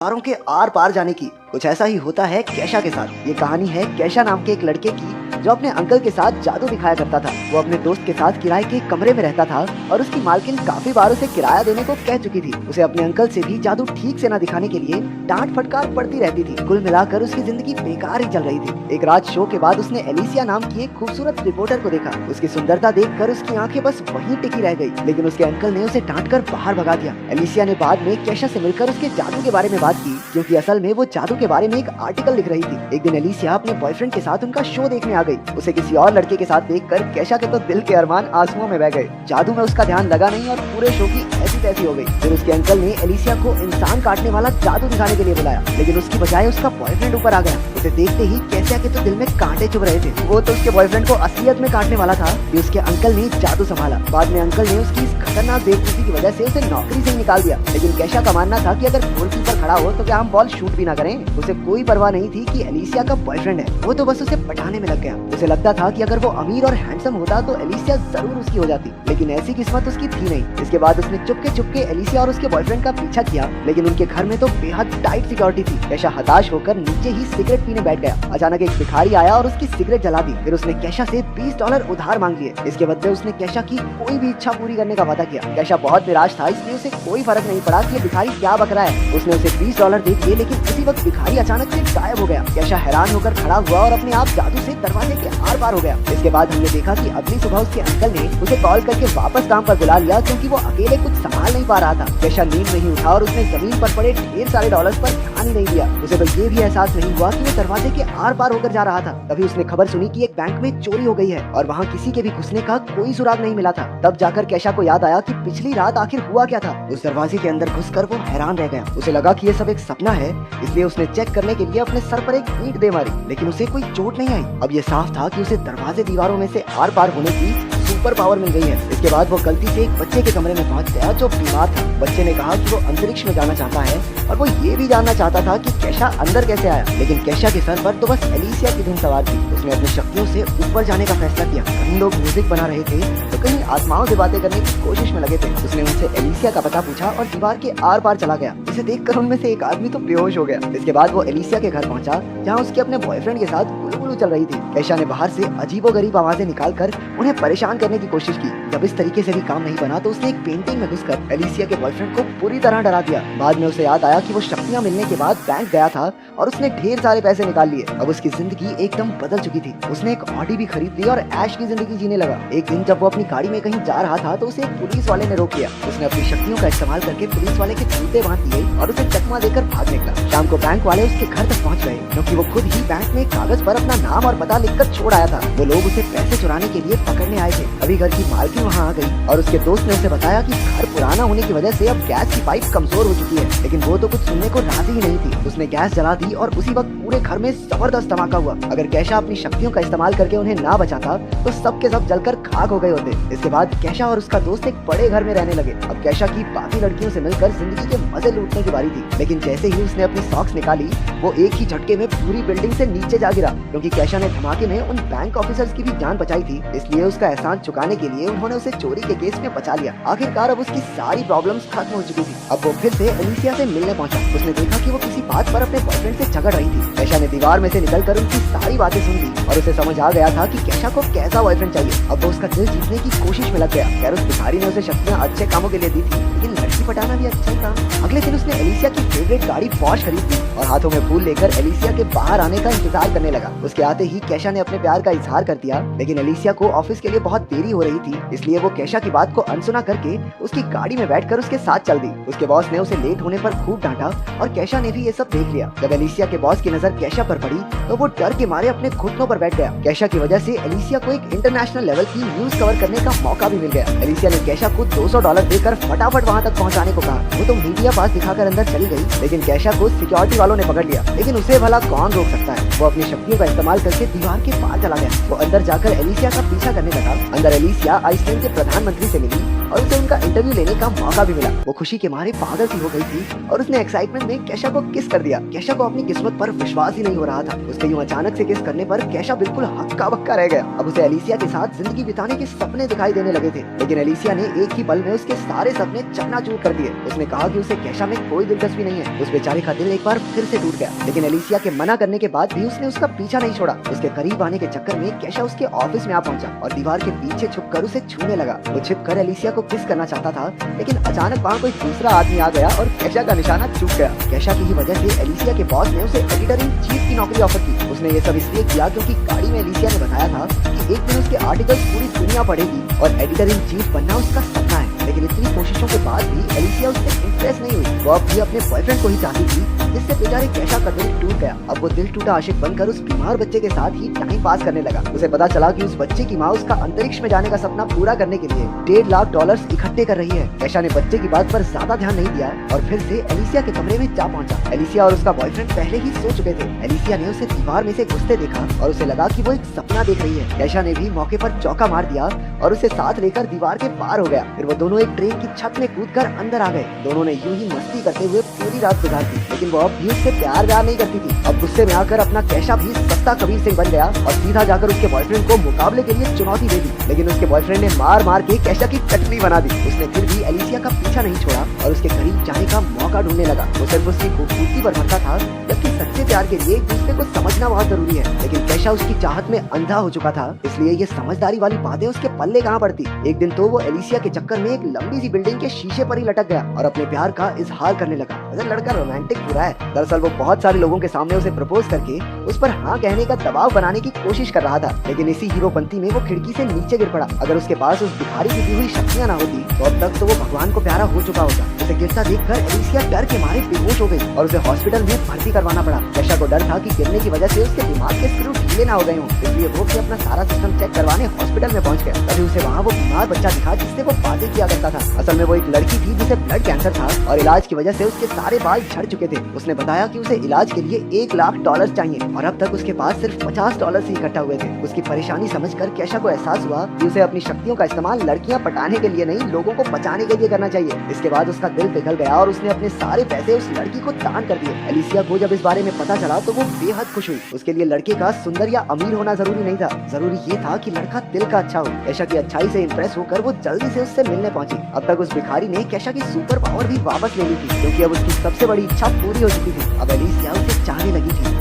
दीवारों के आर पार जाने की कुछ ऐसा ही होता है कैशा के साथ। ये कहानी है कैशा नाम के एक लड़के की जो अपने अंकल के साथ जादू दिखाया करता था। वो अपने दोस्त के साथ किराए के कमरे में रहता था और उसकी मालकिन काफी बार उसे किराया देने को कह चुकी थी। उसे अपने अंकल से भी जादू ठीक से न दिखाने के लिए डांट फटकार पड़ती रहती थी। कुल मिलाकर उसकी जिंदगी बेकार ही चल रही थी। एक रात शो के बाद उसने एलिसिया नाम की एक खूबसूरत रिपोर्टर को देखा। उसकी सुंदरता देखकर उसकी आंखें बस वहीं टिकी रह गई, लेकिन उसके अंकल ने उसे डांट कर बाहर भगा दिया। एलिसिया ने बाद में कैशा से मिलकर उसके जादू के बारे में बात की, क्योंकि असल में वो जादू के बारे में एक आर्टिकल लिख रही थी। एक दिन एलिसिया अपने बॉयफ्रेंड के साथ उनका शो देखने आ गई। उसे किसी और लड़के के साथ देखकर कैशा के तो दिल के अरमान आंसुओं में बह गए। जादू में उसका ध्यान लगा नहीं और पूरे शो की ऐसी तैसी हो गई। फिर उसके अंकल ने एलिसिया को इंसान काटने वाला जादू दिखाने के लिए बुलाया, लेकिन उसकी बजाय उसका बॉयफ्रेंड ऊपर आ गया। उसे देखते ही कैशा के तो दिल में कांटे चुभ रहे थे। वो तो उसके बॉयफ्रेंड को असलियत में काटने वाला था कि उसके अंकल ने जादू संभाला। बाद में अंकल ने उसकी इस खतरनाक बेवकूफी की वजह से उसे नौकरी से निकाल दिया। लेकिन कैशा का मानना था कि अगर गोलकीपर खड़ा हो तो क्या हम बॉल शूट भी ना करें। उसे कोई परवाह नहीं थी कि एलिसिया का बॉयफ्रेंड है, वो तो बस उसे पटाने में लग गया। उसे लगता था कि अगर वो अमीर और हैंडसम होता तो एलिसिया जरूर उसकी हो जाती, लेकिन ऐसी किस्मत उसकी थी नहीं। इसके बाद उसने चुपके चुपके एलिसिया और उसके बॉयफ्रेंड का पीछा किया, लेकिन उनके घर में तो बेहद टाइट सिक्योरिटी थी। कैशा हताश होकर नीचे ही सिगरेट पीने बैठ गया। अचानक एक भिखारी आया और उसकी सिगरेट जला दी। फिर उसने कैशा से $20 उधार मांग लिए। इसके बदले उसने कैशा की कोई भी इच्छा पूरी करने का वादा किया। कैशा बहुत निराश था, इसलिए उसे कोई फर्क नहीं पड़ा कि ये भिखारी क्या बक रहा है। उसने उसे $20 दे दिए, लेकिन उसी वक्त भिखारी अचानक से गायब हो गया। कैशा हैरान होकर खड़ा हुआ और अपने आप जादू से दरवाजे के आर पार हो गया। इसके बाद हमने देखा कि अगली सुबह उसके अंकल ने उसे कॉल करके वापस काम पर बुला लिया, क्योंकि वो अकेले कुछ संभाल नहीं पा रहा था। कैशा नींद नहीं उठा और उसने जमीन पर पड़े ढेर सारे डॉलर्स पर ध्यान ही नहीं दिया। उसे तो ये भी एहसास नहीं हुआ कि वो दरवाजे के आर पार होकर जा रहा था। तभी उसने खबर सुनी कि एक बैंक में चोरी हो गई है और वहाँ किसी के भी घुसने का कोई सुराग नहीं मिला था। तब जाकर कैशा को याद आया कि पिछली रात आखिर हुआ क्या था। उस दरवाजे के अंदर घुसकर वो हैरान रह गया। उसे लगा कि ये सब एक सपना है, इसलिए उसने चेक करने के लिए अपने सर पर एक ईंट दे मारी, लेकिन उसे कोई चोट नहीं आई। अब ये साफ था कि उसे दरवाजे दीवारों में से आर पार होने की सुपर पावर मिल गई है। इसके बाद वो गलती से एक बच्चे के कमरे में पहुंच गया जो बीमार था। बच्चे ने कहा कि वो अंतरिक्ष में जाना चाहता है और वो ये भी जानना चाहता था कि कैशा अंदर कैसे आया। लेकिन कैशा के सर पर तो बस एलिसिया की धुन सवार थी। उसने अपनी शक्तियों से ऊपर जाने का फैसला किया। कहीं लोग म्यूजिक बना रहे थे तो कहीं आत्माओं से बातें करने की कोशिश में लगे थे। उसने उनसे एलिसिया का पता पूछा और दीवार के आर पार चला गया। इसे देखकर उनमें से एक आदमी तो बेहोश हो गया। इसके बाद वो एलिसिया के घर पहुंचा, जहाँ उसके अपने बॉयफ्रेंड के साथ गुलगुलू चल रही थी। कैशा ने बाहर से अजीबोगरीब आवाजें निकालकर उन्हें परेशान करने की कोशिश की। जब इस तरीके से भी काम नहीं बना तो उसने एक पेंटिंग में घुसकर एलिसिया के बॉयफ्रेंड को पूरी तरह डरा दिया। बाद में उसे याद आया कि वो शक्तियां मिलने के बाद बैंक गया था और उसने ढेर सारे पैसे निकाल लिए। अब उसकी जिंदगी एकदम बदल चुकी थी। उसने एक ऑडी भी खरीद ली और ऐश की जिंदगी जीने लगा। एक दिन जब वो अपनी गाड़ी में कहीं जा रहा था तो उसे एक पुलिस वाले ने रोक लिया। उसने अपनी शक्तियों का इस्तेमाल करके पुलिस वाले के जूते बांध दिए और उसे चकमा देकर भाग निकला। शाम को बैंक वाले उसके घर तक पहुंच गए, क्योंकि वो खुद ही बैंक में कागज पर अपना नाम और पता लिखकर छोड़ आया था। वो लोग उसे पैसे चुराने के लिए पकड़ने आए थे। अभी घर की मालकिन वहाँ आ गई और उसके दोस्त ने उसे बताया कि घर पुराना होने की वजह से अब गैस की पाइप कमजोर हो चुकी है। लेकिन वो तो कुछ सुनने को राजी ही नहीं थी। उसने गैस जला दी और उसी वक्त पूरे घर में जबरदस्त धमाका हुआ। अगर कैशा अपनी शक्तियों का इस्तेमाल करके उन्हें ना बचाता तो सब के सब जलकर खाक हो गए होते। इसके बाद कैशा और उसका दोस्त एक बड़े घर में रहने लगे। अब कैशा की बाकी लड़कियों से मिलकर जिंदगी के मजे लूटने की बारी थी। लेकिन जैसे ही उसने अपनी सॉक्स निकाली वो एक ही झटके में पूरी बिल्डिंग से नीचे जा गिरा, क्योंकि कैशा ने धमाके में उन बैंक ऑफिसर्स की भी जान बचाई थी। इसलिए उसका एहसान चुकाने के लिए उन्होंने उसे चोरी के केस में बचा लिया। आखिरकार अब उसकी सारी प्रॉब्लम्स खत्म हो चुकी थी। अब वो फिर से एलिसिया से मिलने पहुंचा। उसने देखा कि वो किसी बात पर अपने बॉयफ्रेंड से झगड़ रही थी। कैशा ने दीवार में से निकलकर उनकी सारी बातें सुन ली और उसे समझ आ गया था कि कैशा को कैसा बॉयफ्रेंड चाहिए। अब वो उसका दिल जीतने की कोशिश में लग गया। खैर उस भिखारी ने उसे शक्तियां अच्छे कामों के लिए दी थी, लेकिन लड़की पटाना भी अच्छा ही था। अगले दिन उसने एलिसिया की फेवरेट गाड़ी पॉश खरीद ली और हाथों में फूल लेकर एलिसिया के बाहर आने का इंतजार करने लगा। उसके आते ही कैशा ने अपने प्यार का इजहार कर दिया, लेकिन एलिसिया को ऑफिस के लिए बहुत देरी हो रही थी। इसलिए वो कैशा की बात को अनसुना करके उसकी गाड़ी में बैठकर उसके साथ चल दी। उसके बॉस ने उसे लेट होने पर खूब डांटा और कैशा ने भी ये सब देख लिया। जब एलिसिया के बॉस की नजर कैशा पर पड़ी तो वो डर के मारे अपने घुटनों पर बैठ गया। कैशा की वजह से एलिसिया को एक इंटरनेशनल लेवल की न्यूज कवर करने का मौका भी मिल गया। एलिसिया ने कैशा को $200 देकर फटाफट वहाँ तक पहुँचाने को कहा। वो तो मीडिया पास दिखाकर अंदर चली गई, लेकिन कैशा को सिक्योरिटी वालों ने पकड़ लिया। लेकिन उसे भला कौन रोक सकता है। वो अपनी शक्तियों का इस्तेमाल करके दीवार के पार चला गया। वो अंदर जाकर एलिसिया का पीछा करने लगा। अंदर एलिसिया आइसलैंड के प्रधानमंत्री से मिली और उसे उनका इंटरव्यू लेने का मौका भी मिला। वो खुशी के मारे पागल सी हो गई थी और उसने एक्साइटमेंट में कैशा को किस कर दिया। कैशा को अपनी किस्मत पर विश्वास ही नहीं हो रहा था। उसके यूं अचानक से किस करने पर कैशा बिल्कुल हक्का बक्का रह गया। अब उसे एलिसिया के साथ जिंदगी बिताने के सपने दिखाई देने लगे थे, लेकिन एलिसिया ने एक ही पल में उसके सारे सपने चकनाचूर कर दिए। उसने कहा कि उसे कैशा में कोई दिलचस्पी नहीं है। उस बेचारे का दिल एक बार फिर से टूट गया, लेकिन एलिसिया के मना करने के बाद भी उसने उसका पीछा नहीं छोड़ा। उसके करीब आने के चक्कर में कैशा उसके ऑफिस में आ पहुंचा और दीवार के पीछे छुपकर उसे छूने लगा। वो छिपकर एलिसिया को किस करना चाहता था, लेकिन अचानक वहाँ कोई दूसरा आदमी आ गया और कैशा का निशाना चूक गया। कैशा की ही वजह से एलिसिया के बॉस ने उसे एडिटर इन चीफ की नौकरी ऑफर की। उसने ये सब इसलिए किया क्योंकि गाड़ी में एलिसिया ने बताया था कि एक दिन उसके आर्टिकल्स पूरी दुनिया पढ़ेगी और एडिटर इन चीफ बनना उसका सपना है। लेकिन इतनी कोशिशों के बाद भी एलिसिया उससे इम्प्रेस नहीं हुई। वो अब भी अपने बॉयफ्रेंड को ही चाहती थी, जिससे बेचारे कैशा का दिल टूट गया। अब वो दिल टूटा आशिक बनकर उस बीमार बच्चे के साथ ही टाइम पास करने लगा। उसे पता चला कि उस बच्चे की माँ उसका अंतरिक्ष में जाने का सपना पूरा करने के लिए $1.5 लाख इकट्ठे कर रही है। कैशा ने बच्चे की बात पर ज्यादा ध्यान नहीं दिया और फिर से एलिसिया के कमरे में जा पहुंचा। एलिसिया और उसका बॉयफ्रेंड पहले ही सो चुके थे। एलिसिया ने उसे दीवार में से घुसते देखा और उसे लगा कि वो एक सपना देख रही है। कैशा ने भी मौके पर चौका मार दिया और उसे साथ लेकर दीवार के पार हो गया। फिर वो दोनों एक ट्रेन की छत में कूदकर अंदर आ गए। दोनों ने यूं ही मस्ती करते हुए पूरी रात गुजार दी, लेकिन वो अब भी उससे प्यार नहीं करती थी। अब गुस्से में आकर अपना कैशा भी सस्ता कबीर सिंह बन गया और सीधा जाकर उसके बॉयफ्रेंड को मुकाबले के लिए चुनौती दे दी। लेकिन उसके बॉयफ्रेंड ने मार मार के कैशा की चटनी बना दी। उसने फिर भी एलिसिया का पीछा नहीं छोड़ा और उसके करीब जाने का मौका ढूंढने लगा। वो सिर्फ उसकी खूबसूरती पर मरता था, जबकि सच्चे प्यार के लिए एक दूसरे को समझना बहुत जरूरी है। लेकिन कैशा उसकी चाहत में अंधा हो चुका था, इसलिए ये समझदारी वाली बातें उसके पल्ले कहाँ पड़ती। एक दिन तो वो एलिसिया के चक्कर में एक लंबी सी बिल्डिंग के शीशे पर ही लटक गया और अपने प्यार का इजहार करने लगा। अगर लड़का रोमांटिक पूरा है। दरअसल वो बहुत सारे लोगों के सामने उसे प्रपोज करके उस पर हाँ कहने का दबाव बनाने की कोशिश कर रहा था, लेकिन इसी हीरोपंती में वो खिड़की से नीचे गिर पड़ा। अगर उसके पास उस भिखारी की दी हुई शक्तियाँ ना होती तो अब तक तो वो भगवान को प्यारा हो चुका होता। उसे गिरता देखकर एलिसिया डर के मारे बेहोश हो गई और उसे हॉस्पिटल में भर्ती करवाना पड़ा। कैशा को डर था कि गिरने की वजह से उसके दिमाग के स्क्रू ढीले ना हो गए हों, इसलिए वो भी अपना सारा सिस्टम चेक करवाने हॉस्पिटल में पहुंच गया। तभी उसे वहाँ वो बीमार बच्चा दिखा जिससे वो बातें किया करता था। असल में वो एक लड़की थी जिसे ब्लड कैंसर था और इलाज की वजह से उसके सारे बाल झड़ चुके थे। उसने बताया कि उसे इलाज के लिए $1 लाख चाहिए और अब तक उसके पास सिर्फ $50 ही इकट्ठा हुए थे। उसकी परेशानी समझकर कैशा को एहसास हुआ कि उसे अपनी शक्तियों का इस्तेमाल लड़कियां पटाने के लिए नहीं, लोगों को बचाने के लिए करना चाहिए। इसके बाद उसका दिल पिघल गया और उसने अपने सारे पैसे उस लड़की को दान कर दिए। एलिसिया को जब इस बारे में पता चला तो वो बेहद खुश हुई। उसके लिए लड़के का सुंदर या अमीर होना जरूरी नहीं था, जरूरी ये था कि लड़का दिल का अच्छा हो। कैशा की अच्छाई से इम्प्रेस होकर वो जल्दी से उससे मिलने पहुंची। अब तक उस भिखारी ने कैशा की सुपर पावर भी वापस ले ली थी, क्योंकि अब उसकी सबसे बड़ी इच्छा पूरी हो चुकी थी। अब एलिसिया उसे चाहने लगी थी।